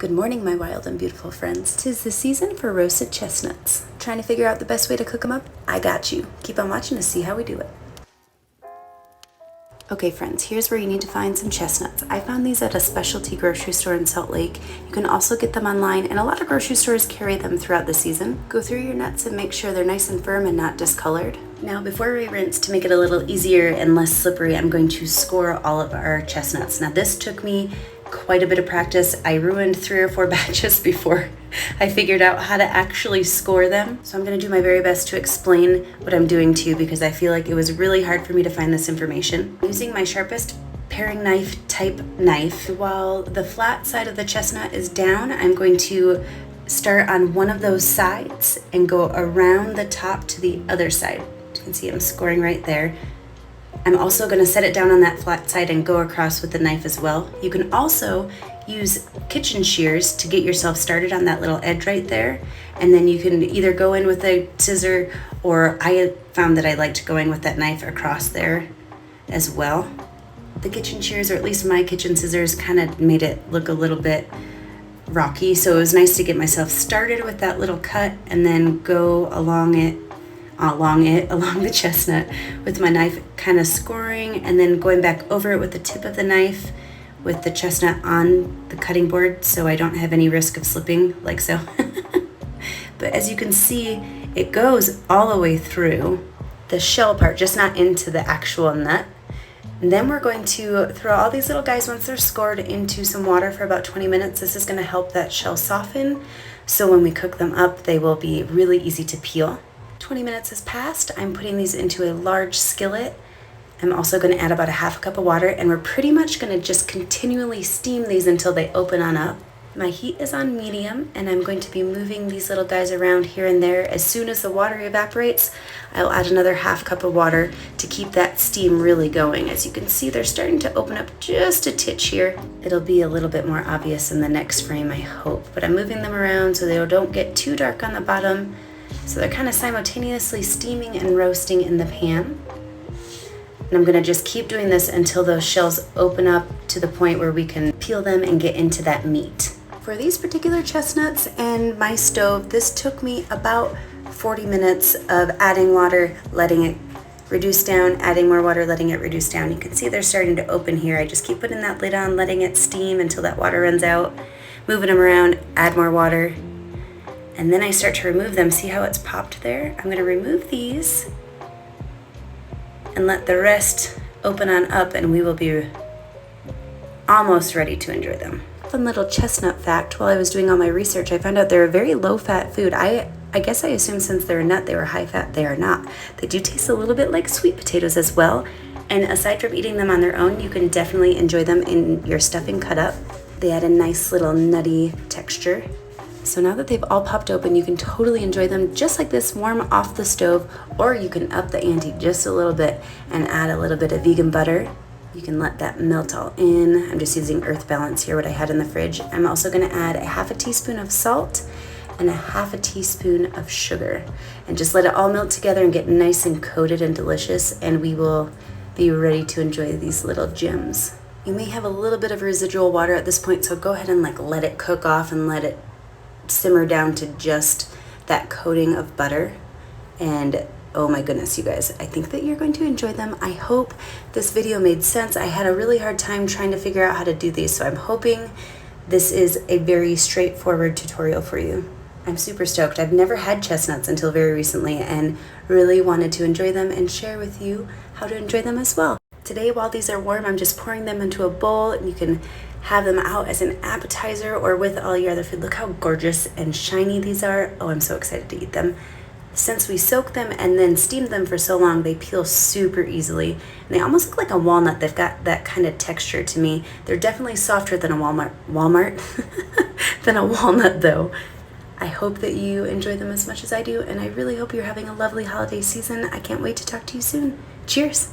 Good morning, my wild and beautiful friends. 'Tis the season for roasted chestnuts. Trying to figure out the best way to cook them up? I got you. Keep on watching to see how we do it. Okay friends, here's where you need to find some chestnuts. I found these at a specialty grocery store in Salt Lake. You can also get them online, and a lot of grocery stores carry them throughout the season. Go through your nuts and make sure they're nice and firm and not discolored. Now before we rinse, to make it a little easier and less slippery, I'm going to score all of our chestnuts. Now this took me quite a bit of practice. I ruined 3 or 4 batches before I figured out how to actually score them. So I'm gonna do my very best to explain what I'm doing to you, because I feel like it was really hard for me to find this information. I'm using my sharpest paring knife type knife. While the flat side of the chestnut is down, I'm going to start on one of those sides and go around the top to the other side. You can see I'm scoring right there. I'm also going to set it down on that flat side and go across with the knife as well. You can also use kitchen shears to get yourself started on that little edge right there. And then you can either go in with a scissor, or I found that I liked going with that knife across there as well. The kitchen shears, or at least my kitchen scissors, kind of made it look a little bit rocky. So it was nice to get myself started with that little cut and then go along the chestnut with my knife, kind of scoring, and then going back over it with the tip of the knife with the chestnut on the cutting board, so I don't have any risk of slipping like so. But as you can see, it goes all the way through the shell part, just not into the actual nut. And then we're going to throw all these little guys, once they're scored, into some water for about 20 minutes. This is going to help that shell soften, so when we cook them up, they will be really easy to peel. 20 minutes has passed. I'm putting these into a large skillet. I'm also going to add about a half cup of water, and we're pretty much going to just continually steam these until they open on up. My heat is on medium, and I'm going to be moving these little guys around here and there. As soon as the water evaporates, I'll add another half cup of water to keep that steam really going. As you can see, they're starting to open up just a titch here. It'll be a little bit more obvious in the next frame, I hope. But I'm moving them around so they don't get too dark on the bottom. So they're kind of simultaneously steaming and roasting in the pan. And I'm gonna just keep doing this until those shells open up to the point where we can peel them and get into that meat. For these particular chestnuts and my stove, this took me about 40 minutes of adding water, letting it reduce down, adding more water, letting it reduce down. You can see they're starting to open here. I just keep putting that lid on, letting it steam until that water runs out, moving them around, add more water. And then I start to remove them. See how it's popped there? I'm gonna remove these and let the rest open on up, and we will be almost ready to enjoy them. Fun little chestnut fact: while I was doing all my research, I found out they're a very low-fat food. I guess I assumed since they're a nut they were high-fat. They are not. They do taste a little bit like sweet potatoes as well. And aside from eating them on their own, you can definitely enjoy them in your stuffing cut up. They add a nice little nutty texture. So now that they've all popped open, you can totally enjoy them just like this, warm off the stove, or you can up the ante just a little bit and add a little bit of vegan butter. You can let that melt all in. I'm just using Earth Balance here, what I had in the fridge. I'm also gonna add a half a teaspoon of salt and a half a teaspoon of sugar, and just let it all melt together and get nice and coated and delicious, and we will be ready to enjoy these little gems. You may have a little bit of residual water at this point, so go ahead and let it cook off and let it simmer down to just that coating of butter. And oh my goodness, you guys, I think that you're going to enjoy them. I hope this video made sense. I had a really hard time trying to figure out how to do these, so I'm hoping this is a very straightforward tutorial for you. I'm super stoked. I've never had chestnuts until very recently, and really wanted to enjoy them and share with you how to enjoy them as well. Today, while these are warm, I'm just pouring them into a bowl, and you can have them out as an appetizer or with all your other food. Look how gorgeous and shiny these are. Oh, I'm so excited to eat them. Since we soaked them and then steamed them for so long, they peel super easily. And they almost look like a walnut. They've got that kind of texture to me. They're definitely softer than a Walmart than a walnut though. I hope that you enjoy them as much as I do, and I really hope you're having a lovely holiday season. I can't wait to talk to you soon. Cheers.